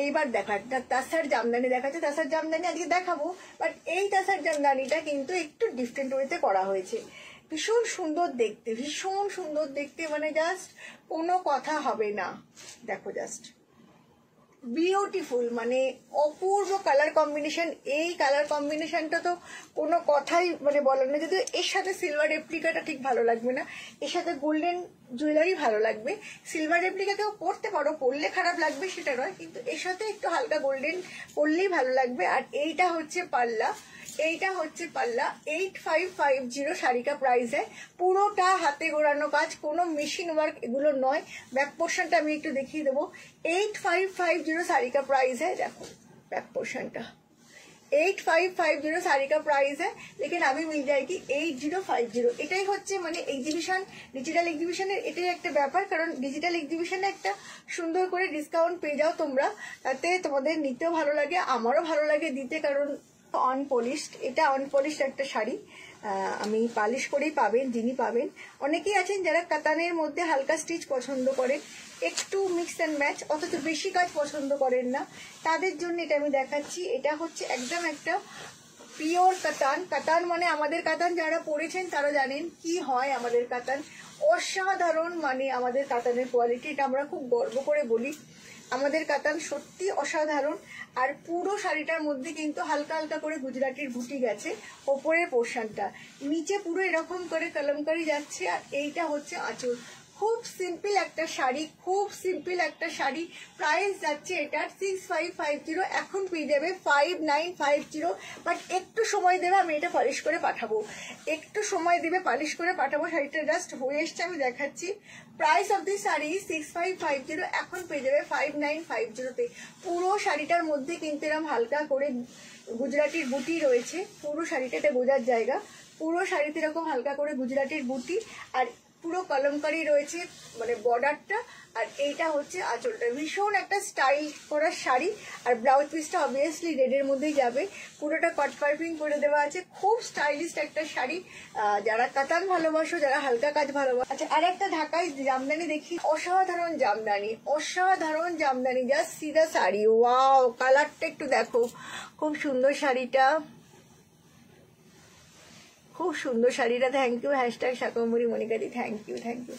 এইবার দেখো একটা তাসার জামদানি দেখাচ্ছে, তাসার জামদানি আজকে দেখাবো, বাট এই তাসার জামদানিটা কিন্তু একটু ডিফারেন্ট ওয়েতে করা হয়েছে। ভীষণ সুন্দর দেখতে, ভীষণ সুন্দর দেখতে, মানে জাস্ট কোনো কথা হবে না। দেখো জাস্ট বিউটিফুল, মানে অপূর্ব কালার কম্বিনেশন। এই কালার কম্বিনেশনটা তো কোনো কথাই মানে বলার না। যদিও এর সাথে সিলভার রেপ্লিকাটা ঠিক ভালো লাগবে না, এর সাথে গোল্ডেন জুয়েলারি ভালো লাগবে। সিলভার রেপ্লিকাকেও পরতে পারো, পরলে খারাপ লাগবে সেটা নয়, কিন্তু এর সাথে একটু হালকা গোল্ডেন পরলেই ভালো লাগবে। আর এইটা হচ্ছে পাল্লা, এইটা হচ্ছে পাল্লা। 8550 শাড়িটা প্রাইস है, পুরোটা হাতে গোড়ানো কাজ, কোনো মেশিন ওয়ার্ক এগুলো নয়। ব্যাক পোর্শনটা আমি একটু দেখিয়ে দেবো। 8550 শাড়ি का प्राइस है। देखो बैक पोर्शन का 8550 साड़ी का प्राइस है, लेकिन अभी मिल जाएगी 8050। এটাই হচ্ছে মানে এক্সিবিশন, ডিজিটাল এক্সিবিশনের এটাই একটা ব্যাপার, কারণ ডিজিটাল এক্সিবিশনে একটা সুন্দর করে ডিসকাউন্ট পেয়ে যাও তোমরা, তাতে তোমাদের নিতেও ভালো লাগে, আমারও ভালো লাগে দিতে, কারণ অনপলিশড, এটা অনপলিশড একটা শাড়ি, আমি পালিশ করেই পাবেন, যিনি পাবেন। অনেকেই আছেন যারা কাতানের মধ্যে হালকা স্টিচ পছন্দ করেন, একটু মিক্স অ্যান্ড ম্যাচ, অথচ বেশি কাজ পছন্দ করেন না, তাদের জন্য এটা আমি দেখাচ্ছি। এটা হচ্ছে একদম একটা পিওর কাতান। কাতান মানে আমাদের কাতান যারা পরেছেন তারা জানেন কি হয় আমাদের কাতান, অসাধারণ মানে আমাদের কাতানের কোয়ালিটি, এটা আমরা খুব গর্ব করে বলি, আমাদের কাতান সত্যি অসাধারণ। আর পুরো শাড়িটার মধ্যে কিন্তু হালকা হালকা করে গুজরাটির বুটি গেছে, ওপরের পোর্শনটা, নিচে পুরো এরকম করে কলমকারি যাচ্ছে, আর এইটা হচ্ছে আঁচল। খুব সিম্পল একটা শাড়ি, খুব সিম্পল একটা শাড়ি। প্রাইস যাচ্ছে এটার 6550, এখন পেয়ে যাবে 5950। বাট একটু সময় দেবে, আমি এটা পলিশ করে পাঠাবো, একটু সময় দেবে পলিশ করে পাঠাবো। শাড়িটা জাস্ট হয়ে এসছে, আমি দেখাচ্ছি। প্রাইস অফ দি শাড়ি 6550, এখন পেয়ে যাবে 5950-তে। পুরো শাড়িটার মধ্যে কিন্তু এরকম হালকা করে গুজরাটির বুটি রয়েছে, পুরো শাড়িটাতে বোঝার জায়গা, পুরো শাড়িতে এরকম হালকা করে গুজরাটির বুটি, আর পুরো কলমকারি রয়েছে মানে বর্ডারটা, আর এইটা হচ্ছে আঁচলটা। ভীষণ একটা স্টাইল করা শাড়ি, আর ব্লাউজ পিসটা অবভিয়াসলি রেডের মধ্যেই যাবে, পুরোটা কট পাইপিং করে দেওয়া আছে, খুব স্টাইলিস্ট একটা শাড়ি। যারা কাতান ভালোবাসো, যারা হালকা কাজ ভালোবাসো। আচ্ছা, আর একটা ঢাকাই জামদানি দেখি, অসাধারণ জামদানি, অসাধারণ জামদানি, জাস্ট সিধা শাড়ি। ওয়াও, কালারটা একটু দেখো, খুব সুন্দর শাড়িটা, খুব সুন্দর শাড়িটা। থ্যাংক ইউ, হ্যাশট্যাগ শাকম্বরী মনিকাদি, থ্যাংক ইউ, থ্যাংক ইউ।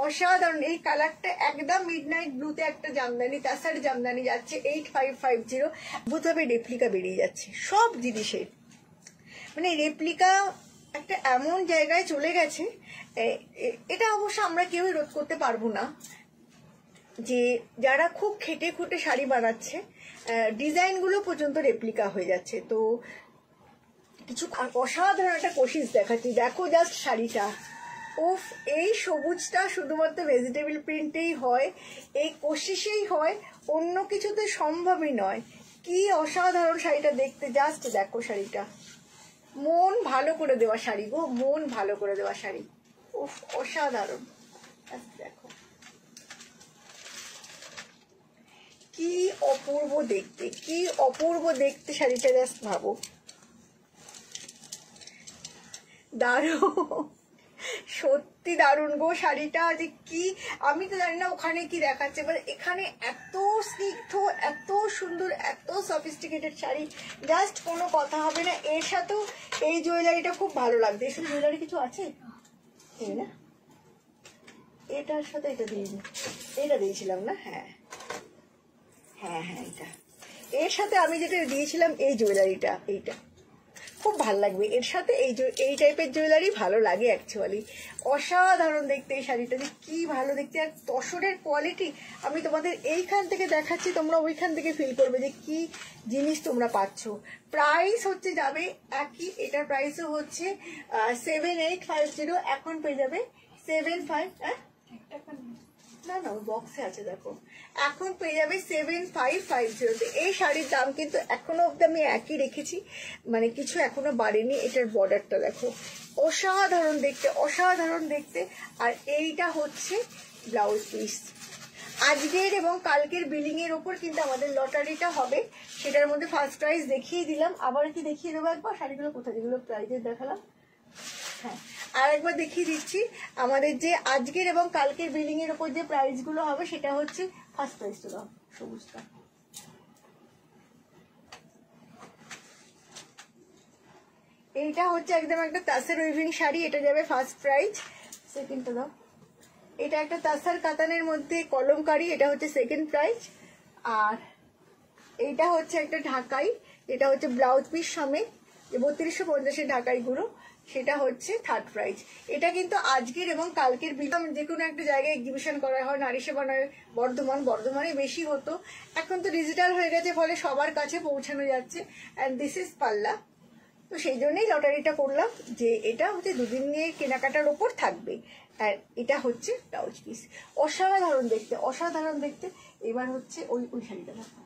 অসাধারণ এই কালারটা, একদম মিডনাইট ব্লুতে একটা জামদানি, তাছাড় জামদানি যাচ্ছে 8550। অদ্ভুতভাবে রেপ্লিকা বেরিয়ে যাচ্ছে সব জিনিসের, মানে রেপ্লিকা একটা এমন জায়গায় চলে গেছে, এটা অবশ্য আমরা কেউই রোধ করতে পারবো না, যে যারা খুব খেটে খুঁটে শাড়ি বানাচ্ছে, ডিজাইনগুলো পর্যন্ত রেপ্লিকা হয়ে যাচ্ছে। তো কিছু অসাধারণ একটা কোশিশ দেখাচ্ছি, দেখো জাস্ট শাড়িটা। উফ, এই সবুজটা শুধুমাত্র ভেজিটেবল প্রিন্টেই হয়, এই কোশিশেই হয়, অন্য কিছুতে সম্ভবই নয়। কি অসাধারণ শাড়িটা দেখতে, জাস্ট দেখো শাড়িটা, মন ভালো করে দেওয়া শাড়ি গো, মন ভালো করে দেওয়া শাড়ি। উফ, অসাধারণ, দেখো কি অপূর্ব দেখতে, কি অপূর্ব দেখতে শাড়িটা, জাস্ট ভাবো, দারুণ, সত্যি দারুণ গো শাড়িটা। যে কি আমি তো জানি না ওখানে কি দেখাচ্ছে, মানে এখানে এত স্নিগ্ধ, এত সুন্দর, এত সফিস্টিকেটেড শাড়ি, জাস্ট কোনো কথা হবে না। এর সাথেও এই জুয়েলারিটা খুব ভালো লাগছে। এর সাথে জুয়েলারি কিছু আছে এই না, এটার সাথে এটা দিইনি, এটা দিয়েছিলাম না, হ্যাঁ হ্যাঁ হ্যাঁ, এটা এর সাথে আমি যেটা দিয়েছিলাম, এই জুয়েলারিটা, এইটা খুব ভালো লাগবে এর সাথে। এই টাইপের জুয়েলারি ভালো লাগে অ্যাকচুয়ালি। অসাধারণ দেখতে এই শাড়িটা, যে কি ভালো দেখতে, আর তসরের কোয়ালিটি আমি তোমাদের এইখান থেকে দেখাচ্ছি, তোমরা ওইখান থেকে ফিল করবে যে কি জিনিস তোমরা পাচ্ছ। প্রাইস হচ্ছে যাবে একই, এটার প্রাইসও হচ্ছে 7850, এখন পেয়ে যাবে 75, না না বক্সে আছে দেখো, এখন পেয়ে যাবে 7550। এই শাড়ির দাম কিন্তু এখনো অব্দি আমি একই রেখেছি, মানে কিছু এখনো বাড়েনি। এটার বর্ডারটা দেখো, অসাধারণ দেখতে, অসাধারণ দেখতে। আর এইটা হচ্ছে ব্লাউজ পিস। আজকের এবং কালকের বিলিং এর ওপর কিন্তু আমাদের লটারিটা হবে, সেটার মধ্যে ফার্স্ট প্রাইজ দেখিয়ে দিলাম, আবার কি দেখিয়ে দেবো একবার, শাড়িগুলো কোথায় যেগুলো প্রাইজের দেখালাম, হ্যাঁ আর একবার দেখিয়ে দিচ্ছি। আমাদের যে আজকের এবং কালকের বিলিং এর উপর যে প্রাইস গুলো হবে, সেটা হচ্ছে ফার্স্ট প্রাইসটা দাও, সবুজটা, এইটা হচ্ছে একদম একটা তাসার উইভিং শাড়ি, এটা যাবে ফার্স্ট প্রাইজ। সেকেন্ডটা দাও, এটা একটা তাসার কাতানের মধ্যে কলমকারি, এটা হচ্ছে সেকেন্ড প্রাইজ। আর এইটা হচ্ছে একটা ঢাকাই, এটা হচ্ছে ব্লাউজ পিস সমেত, 3250 ঢাকাইগুলো, সেটা হচ্ছে থার্ড প্রাইজ। এটা কিন্তু আজকের এবং কালকের যে কোনো একটা জায়গায় এক্সিবিশন করা হয়, নারী সেবা নয় বর্ধমানে বেশি হতো, এখন তো ডিজিটাল হয়ে গেছে, ফলে সবার কাছে পৌঁছানো যাচ্ছে। অ্যান্ড দিস ইজ পাল্লা, তো সেই জন্যই লটারিটা করলাম, যে এটা হচ্ছে দুদিন নিয়ে কেনাকাটার ওপর থাকবে। আর এটা হচ্ছে ব্লাউজ পিস, অসাধারণ দেখতে, অসাধারণ দেখতে। এবার হচ্ছে ওই শাড়িটা দেখো,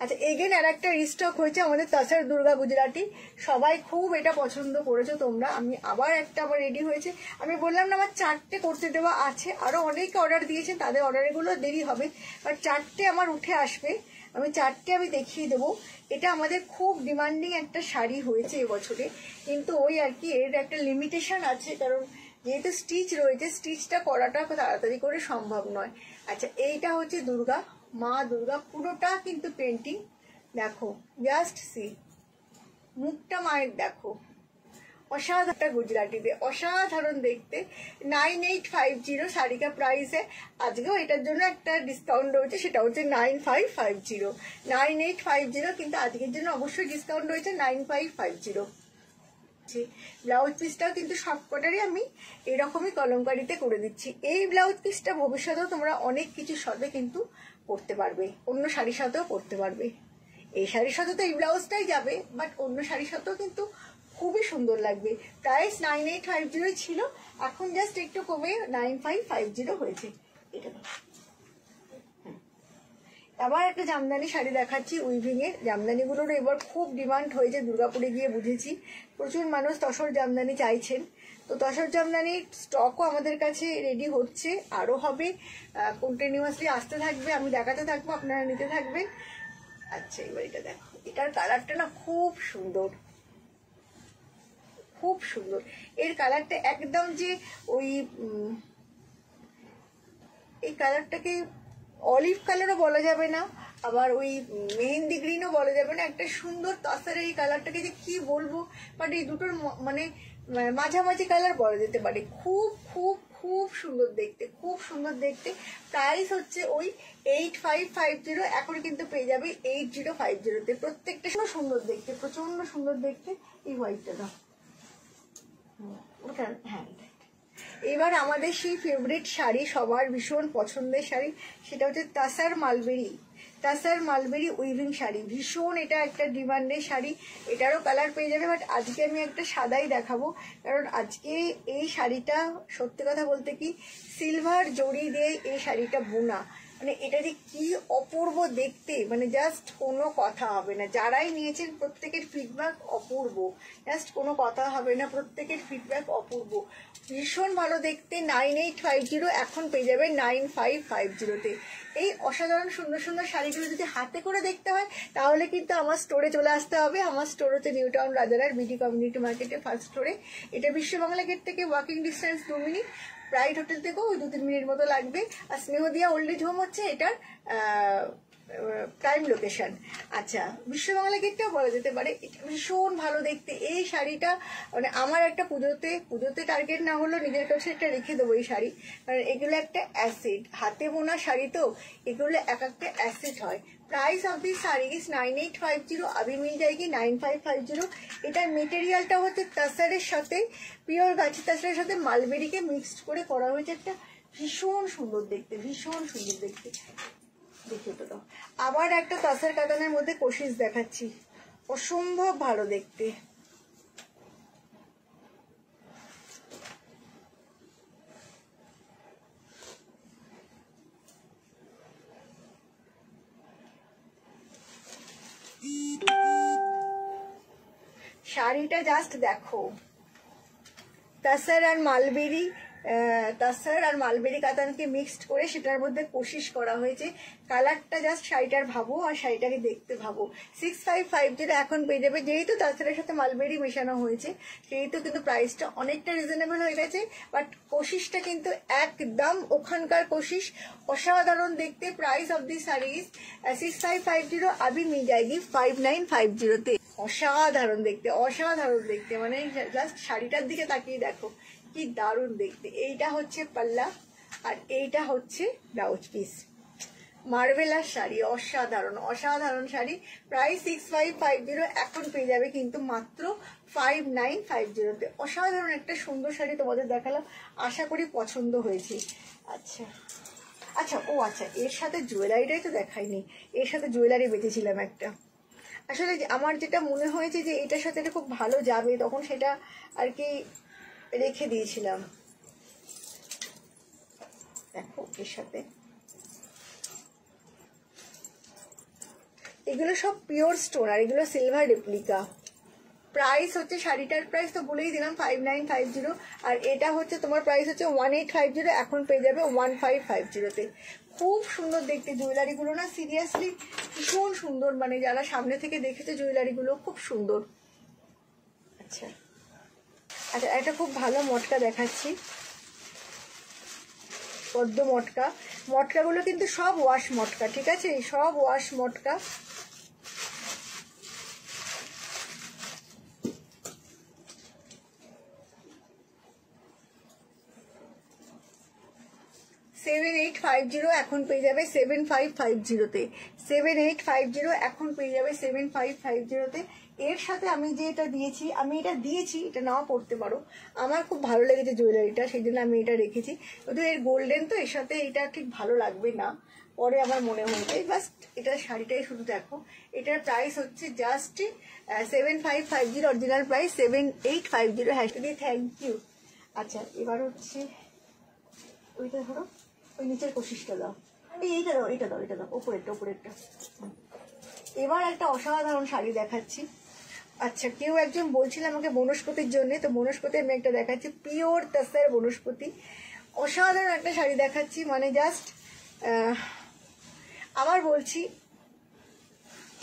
আচ্ছা, এগেন আর একটা রিস্টক হয়েছে আমাদের তাসার দুর্গা গুজরাটি। সবাই খুব এটা পছন্দ করেছো তোমরা। আমি আবার একটা আমার রেডি হয়েছে। আমি বললাম না আমার 4টে করতে দেওয়া আছে, আরো অনেকে অর্ডার দিয়েছে, তাদের অর্ডারগুলো দেরি হবে, বাট 4টে আমার উঠে আসবে। আমি 4টে আমি দেখিয়ে দেবো। এটা আমাদের খুব ডিমান্ডিং একটা শাড়ি হয়েছে এবছরে, কিন্তু ওই আর কি এর একটা লিমিটেশন আছে, কারণ যেহেতু স্টিচ রয়েছে, স্টিচটা করাটা তাড়াতাড়ি করে সম্ভব নয়। আচ্ছা, এইটা হচ্ছে দুর্গা, মা দুর্গা, পুরোটা কিন্তু পেন্টিং। দেখো, জাস্ট সি, মুখটা মায়ের দেখো, অসাধারণ গুজরাটিতে, অসাধারণ দেখতে। 9850 শাড়ি কা প্রাইস है। আজকেও এটার জন্য একটা ডিসকাউন্ট রয়েছে, সেটা হচ্ছে 9550। 9850, কিন্তু আজকের জন্য অবশ্যই ডিসকাউন্ট রয়েছে 9550। ব্লাউজ পিসটাও কিন্তু সবকটারই আমি এরকমই কলমকারিতে করে দিচ্ছি। এই ব্লাউজ পিসটা ভবিষ্যতেও তোমরা অনেক কিছুর সাথে কিন্তু পরতে পারবে, অন্য শাড়ির সাথেও পরতে পারবে। এই শাড়ির সাথে তো এই ব্লাউজটাই যাবে, বাট অন্য শাড়ির সাথেও কিন্তু খুবই সুন্দর লাগবে। প্রাইস 9850 ছিল, এখন জাস্ট একটু কমে 9550 হয়েছে। এটা আবার একটা জামদানি শাড়ি দেখাচ্ছি উইভিং এর। জামদানিগুলোর এবার খুব ডিমান্ড হয়েছে, দুর্গাপুরে গিয়ে বুঝেছি প্রচুর মানুষ তসর জামদানি চাইছেন। তো তসর জামদানির স্টকও আমাদের কাছে রেডি হচ্ছে, আরও হবে, কন্টিনিউয়াসলি আসতে থাকবে, আমি দেখাতে থাকবো, আপনারা নিতে থাকবেন। আচ্ছা, এবার এটা দেখো, এটার কালারটা না খুব সুন্দর, খুব সুন্দর। এর কালারটা একদম যে ওই এই কালারটাকে অলিভ কালারও বলা যাবে না, আবার ওই মেহেন্দি গ্রিনও বলা যাবে না, একটা সুন্দর তাসার এই কালারটাকে যে কি বলবো, বাট এই দুটোর মানে মাঝামাঝি কালার বলা যেতে পারে। খুব খুব খুব সুন্দর দেখতে, খুব সুন্দর দেখতে। প্রাইস হচ্ছে ওই 8550, এখন কিন্তু পেয়ে যাবে 8050-তে। প্রত্যেকটা সুন্দর দেখতে, প্রচন্ড সুন্দর দেখতে। এই হোয়াইটটা দাও, ওটা হ্যাঁ। এবার আমাদের সেই ফেভারিট শাড়ি, সবার ভীষণ পছন্দের শাড়ি, সেটা হচ্ছে তাসার মালবেরি। তাসার মালবেরি উইভিং শাড়ি, ভীষণ এটা একটা ডিমান্ডের শাড়ি। এটারও কালার পেয়ে যাবে, বাট আজকে আমি একটা সাদাই দেখাবো, কারণ আজকে এই শাড়িটা সত্যি কথা বলতে কি সিলভার জড়ি দিয়ে এই শাড়িটা বোনা, মানে এটা যে কি অপূর্ব দেখতে, মানে জাস্ট কোনো কথা হবে না। যারাই নিয়েছেন প্রত্যেকের ফিডব্যাক অপূর্ব, জাস্ট কোনো কথা হবে না, প্রত্যেকের ফিডব্যাক অপূর্ব, ভীষণ ভালো দেখতে। 9850, এখন পেয়ে যাবে 9550-তে। এই অসাধারণ সুন্দর সুন্দর শাড়িগুলো যদি হাতে করে দেখতে হয়, তাহলে কিন্তু আমার স্টোরে চলে আসতে হবে। আমার স্টোর হচ্ছে নিউ টাউন রাজারার বিটি কমিউনিটি মার্কেটে ফার্স্ট স্টোরে। এটা বিশ্ববাংলা গেট থেকে walking distance 2 minute, pride hotel থেকেও ওই 2-3 মিনিট মতো লাগবে। আর স্নেহদিয়া ওল্ড এজ হোম হচ্ছে এটার প্রাইম লোকেশন। আচ্ছা, বিশ্ববাংলা গেটটাও বলা যেতে পারে। ভীষণ ভালো দেখতে এই শাড়িটা, মানে আমার একটা পুজোতে টার্গেট না হলেও নিজের কাছে একটা রেখে দেবো এই শাড়ি, কারণ এগুলো একটা অ্যাসেট, হাতে বোনা শাড়ি তো, এগুলো এক একটা অ্যাসেট হয়। Price of this sari is 9850, अभी मिल जाएगी 9550। এটার মেটেরিয়ালটা হচ্ছে তাসারের সাথে, পিওর গাছি তাসারের সাথে মালবেরিকে মিক্সড করে করা হয়েছে। একটা ভীষণ সুন্দর দেখতে, ভীষণ সুন্দর দেখতে। দেখি তো দাও, আবার একটা তাসার কাতানের মধ্যে কোশিস দেখাচ্ছি, অসম্ভব ভালো দেখতে। শাড়িটা জাস্ট দেখো, তাসার আর মালবেরি, তাসার আর মালবেরি কাতানকে মিক্সড করে সেটার মধ্যে কোশিশ করা হয়েছে। কালারটা জাস্ট শাড়িটার ভাবো আর শাড়িটাকে দেখতে ভাবো। 6550 এখন পেয়ে যাবে, যেহেতু তাসারের সাথে মালবেরি মেশানো হয়েছে সেহেতু কিন্তু প্রাইসটা অনেকটা রিজনেবল হয়ে গেছে, বাট কোশিশটা কিন্তু একদম ওখানকার কোশিশ, অসাধারণ দেখতে। প্রাইস অফ দি শাড়িজ 6550, अभी मिल जाएगी 5950-তে। অসাধারণ দেখতে, অসাধারণ দেখতে, মানে জাস্ট শাড়িটার দিকে তাকিয়ে দেখো কি দারুণ দেখতে। এইটা হচ্ছে পাল্লা আর এইটা হচ্ছে ব্লাউজ পিস। মার্ভেলাস শাড়ি, অসাধারণ অসাধারণ শাড়ি। প্রাইস 6550, এখন পেয়ে যাবে কিন্তু মাত্র 5950-তে। অসাধারণ একটা সুন্দর শাড়ি তোমাদের দেখালাম, আশা করি পছন্দ হয়েছে। আচ্ছা আচ্ছা, ও আচ্ছা, এর সাথে জুয়েলারিটাই তো দেখাইনি। এর সাথে জুয়েলারি বেঁচেছিলাম একটা, আসলে আমার যেটা মনে হয়েছে যে এটার সাথে এটা খুব ভালো যাবে, তখন সেটা আর কি রেখে দিয়েছিলাম। দেখো এর সাথে এগুলো সব পিওর স্টোন আর এগুলো সিলভার রেপ্লিকা। প্রাইস হচ্ছে শাড়িটার প্রাইস তো বলেই দিলাম 5950, আর এটা হচ্ছে তোমার প্রাইস হচ্ছে 1850, এখন পেয়ে যাবে 1550-তে। খুব সুন্দর দেখতে জুয়েলারিগুলো না, সিরিয়াসলি ভীষণ সুন্দর, মানে যারা সামনে থেকে দেখেছে জুয়েলারিগুলো খুব সুন্দর। আচ্ছা আচ্ছা, একটা খুব ভালো মটকা দেখাচ্ছি, পদ্ম মটকা। মটকাগুলো কিন্তু সব ওয়াশ মটকা, ঠিক আছে, সব ওয়াশ মটকা। $7850, এখন পেয়ে যাবে 7550-তে। 7850, এখন পেয়ে যাবে 7550-তে। এর সাথে আমি যে এটা দিয়েছি, এটা নাও পড়তে পারো, আমার খুব ভালো লেগেছে জুয়েলারিটা, সেই জন্য আমি এটা রেখেছি। কিন্তু এর গোল্ডেন তো, এর সাথে এটা ঠিক ভালো লাগবে না, পরে আমার মনে হয়েছে। জাস্ট এটা শাড়িটাই শুধু দেখো, এটার প্রাইস হচ্ছে just 7550, original price 7850। Hashtag thank you. আচ্ছা এবার হচ্ছে ওইটা ধরো, ওই নিচের কোশিসটা দাও, এইটা দাও, এটা দাও, এটা দাও, ওপরেরটা। এবার একটা অসাধারণ শাড়ি দেখাচ্ছি। আচ্ছা কেউ একজন বলছিল আমাকে বনস্পতির জন্য, তো বনস্পতি আমি একটা দেখাচ্ছি, পিওর তাসার বনস্পতি। অসাধারণ একটা শাড়ি দেখাচ্ছি, মানে জাস্ট আবার বলছি,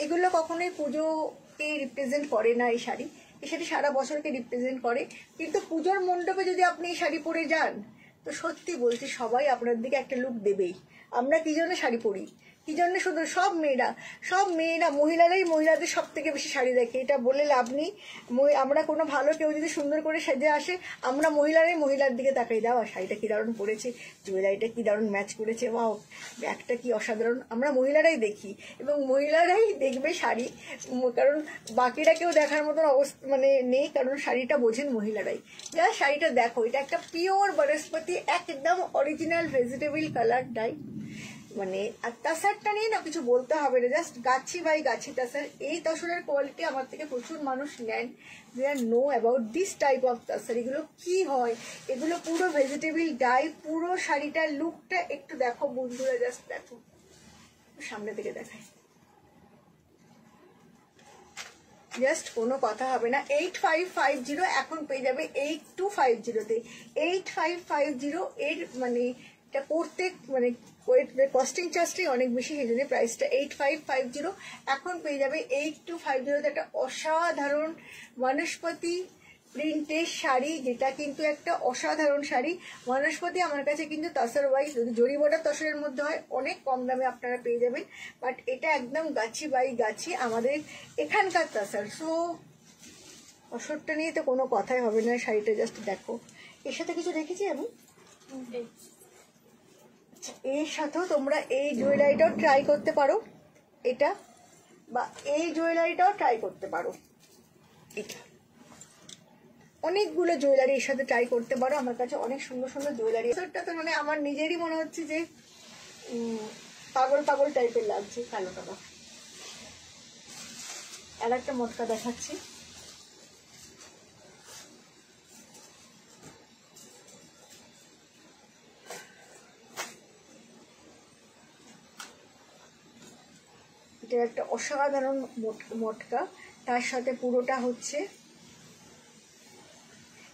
এগুলো কখনোই পুজোকে রিপ্রেজেন্ট করে না। এই শাড়ি সারা বছরকে রিপ্রেজেন্ট করে, কিন্তু পুজোর মণ্ডপে যদি আপনি এই শাড়ি পরে যান, তো সত্যি বলছি সবাই আপনার দিকে একটা লুক দেবেই। আমরা কি জন্য শাড়ি পরি, কি জন্য, শুধু সব মেয়েরা মহিলারাই মহিলাদের সব থেকে বেশি শাড়ি দেখে, এটা বলে লাভ নেই। আমরা কোনো ভালো কেউ যদি সুন্দর করে সেজে আসে, আমরা মহিলারাই মহিলার দিকে তাকাই, দাও শাড়িটা কি দারুণ পরেছে, জুয়েলারিটা কি দারুণ ম্যাচ করেছে, ওয়াও ব্যাগটা কি অসাধারণ, আমরা মহিলারাই দেখি এবং মহিলারাই দেখবে শাড়ি, কারণ বাকিরা কেউ দেখার মতন অবস্থা মানে নেই, কারণ শাড়িটা বোঝেন মহিলারাই। যা শাড়িটা দেখো, এটা একটা পিওর বনস্পতি, একদম অরিজিনাল ভেজিটেবল কালার ডাই, মানে আর তাসারটা নিয়ে না কিছু বলতে হবে না, জাস্ট গাছি বাই গাছি তাসার। এই তসরের কোয়ালিটি আমার থেকে প্রচুর মানুষ নেন, they are know about this type of tussar. এগুলো কি হয়, এগুলো পুরো ভেজিটেবল ডাই। পুরো শাড়িটার লুকটা একটু দেখো বন্ধুরা, জাস্ট দেখো, সামনে থেকে দেখায়, জাস্ট কোনো কথা হবে না। 8550, এখন পেয়ে যাবে 8250-তে। 8550 এর মানে এটা করতে মানে কস্টিং চার্জটাই অনেক বেশি, সেই জন্য প্রাইসটা 8550, এখন পেয়ে যাবে 8250-তে। একটা অসাধারণ বনস্পতি প্রিন্টের শাড়ি, যেটা কিন্তু একটা অসাধারণ শাড়ি। বনস্পতি আমার কাছে কিন্তু তাসার ওয়াইজ, যদি জরি বর্ডার তসরের মধ্যে হয়, অনেক কম দামে আপনারা পেয়ে যাবেন, বাট এটা একদম গাছি বাই গাছি আমাদের এখানকার তাসার। সো তসরটা নিয়ে তো কোনো কথাই হবে না, শাড়িটা জাস্ট দেখো। এর সাথে কিছু দেখেছি আমি, এর সাথেও তোমরা এই জুয়েলারিটাও ট্রাই করতে পারো, এটা বা এই জুয়েলারিটাও ট্রাই করতে পারো, এটা অনেকগুলো জুয়েলারি এর সাথে ট্রাই করতে পারো। আমার কাছে অনেক সুন্দর সুন্দর জুয়েলারি, এটা তো মানে আমার নিজেরই মনে হচ্ছে যে পাগল পাগল টাইপের লাগছে। কালো টাকা আর একটা মটকা দেখাচ্ছি, এটা একটা অসাধারণ মটকা, তার সাথে পুরোটা হচ্ছে,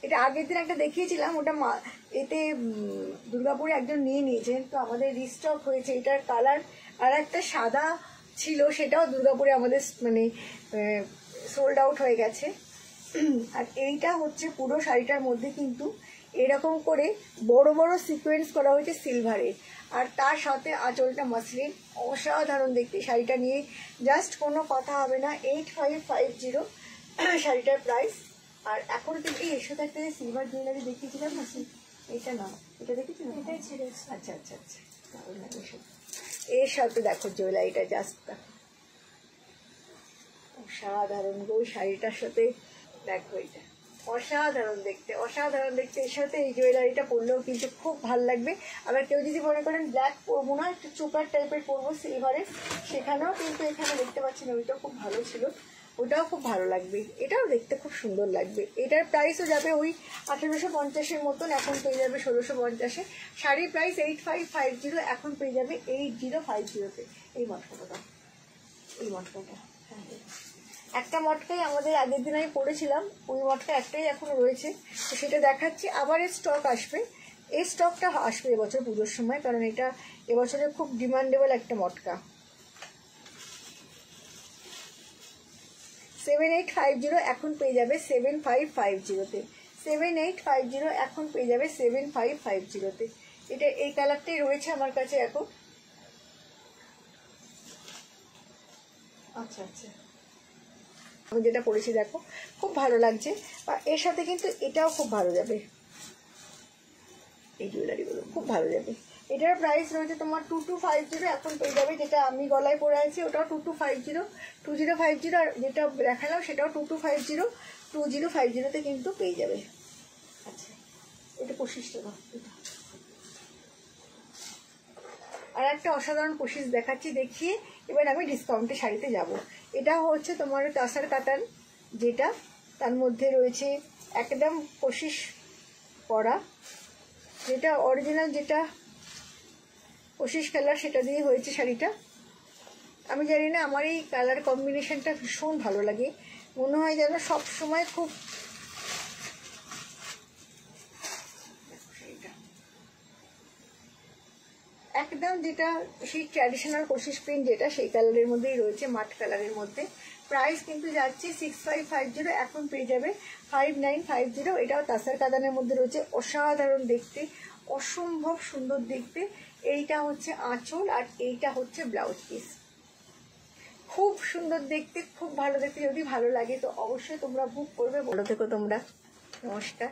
এটা আগের দিন একটা দেখিয়েছিলাম, ওটা এতে দুর্গাপুরে একজন নিয়ে নিয়েছেন, তো আমাদের রিস্টক হয়েছে। এটার কালার আর একটা সাদা ছিল, সেটাও দুর্গাপুরে আমাদের মানে সোল্ড আউট হয়ে গেছে। আর এইটা হচ্ছে পুরো শাড়িটার মধ্যে কিন্তু এরকম করে বড় বড় সিকোয়েন্স করা হয়েছে সিলভারের, আর তার সাথে আঁচলটা মাসলিন, অসাধারণ দেখতে। শাড়িটা নিয়ে জাস্ট কোনো কথা হবে না। 8550 শাড়িটার প্রাইস। আর এখন কিন্তু এর সাথে একটা সিলভার জুয়েলারি দেখিয়েছিলাম না, এটা না, এটা দেখেছিলাম, এটাই ছিল। আচ্ছা আচ্ছা আচ্ছা, এর সাথে দেখো জুয়েলারিটা, জাস্ট দেখো অসাধারণ গো। শাড়িটার সাথে দেখো, এটা অসাধারণ দেখতে, অসাধারণ দেখতে। এর সাথে এই জুয়েলারিটা পরলেও কিন্তু খুব ভালো লাগবে। আবার কেউ যদি মনে করেন ব্ল্যাক পরবো না, একটু চোকার টাইপের পরবো সিলভারের, সেখানেও কিন্তু এখানে দেখতে পাচ্ছি না, ওইটাও খুব ভালো ছিল, ওটাও খুব ভালো লাগবে, এটাও দেখতে খুব সুন্দর লাগবে। এটার প্রাইসও যাবে ওই 1850-এর মতন, এখন পেয়ে যাবে 1650-এ। শাড়ির প্রাইস 8550, এখন পেয়ে যাবে 8050-তে। এই মটকাটা এই মটকাটা, হ্যাঁ একটা মটকাই আমাদের আগের দিন আমি পরেছিলাম, ওই মটকা একটাই এখনো রয়েছে, তো সেটা দেখাচ্ছি। আবার এর স্টক আসবে, এই স্টকটা আসবে এবছর পুজোর সময়, কারণ এটা এবছরের খুব ডিমান্ডেবল একটা মটকা। 7850 এখন পেয়ে যাবে 7550-তে, 7850 এখন পেয়ে যাবে 7550-তে। এটা এই কালারটাই রয়েছে আমার কাছে এখন। আচ্ছা আচ্ছা, আমি যেটা পরেছি দেখো খুব ভালো লাগছে, আর এর সাথে কিন্তু এটাও খুব ভালো যাবে, এই জুয়েলারিগুলো খুব ভালো যাবে। এটার প্রাইস রয়েছে তোমার 2250 এখন পেয়ে যাবে, যেটা আমি গলায় পরে আছি ওটাও 2250, 2050, আর যেটা দেখালাম সেটাও 2250, 2050-তে কিন্তু পেয়ে যাবে। আচ্ছা, এটা 25 টাকা। এটা আর একটা অসাধারণ পঁচিশ দেখাচ্ছি, দেখিয়ে এবার আমি ডিসকাউন্টে শাড়িতে যাব। এটা হচ্ছে তোমার তাসার কাতান, যেটা তার মধ্যে রয়েছে একদম পঁচিশ করা, যেটা অরিজিনাল, যেটা পঁচিশ কালার, সেটা দিয়ে হয়েছে শাড়িটা। আমি জানি না, আমার এই কালার কম্বিনেশনটা ভীষণ ভালো লাগে, মনে হয় যেন সব সময় খুব একদম যেটা সেই ট্র্যাডিশনাল কোশিশ প্রিন্ট, যেটা সেই কালারের মধ্যেই রয়েছে, মাঠ কালারের মধ্যে। প্রাইস কিন্তু যাচ্ছে 6550, এখন পেয়ে যাবে 5950। এটাও তাসার কাতানের মধ্যে রয়েছে, অসাধারণ দেখতে, অসম্ভব সুন্দর দেখতে। এইটা হচ্ছে আঁচল, আর এইটা হচ্ছে ব্লাউজ পিস, খুব সুন্দর দেখতে, খুব ভালো দেখতে। যদি ভালো লাগে তো অবশ্যই তোমরা বুক করবে। ভালো থেকো তোমরা, নমস্কার।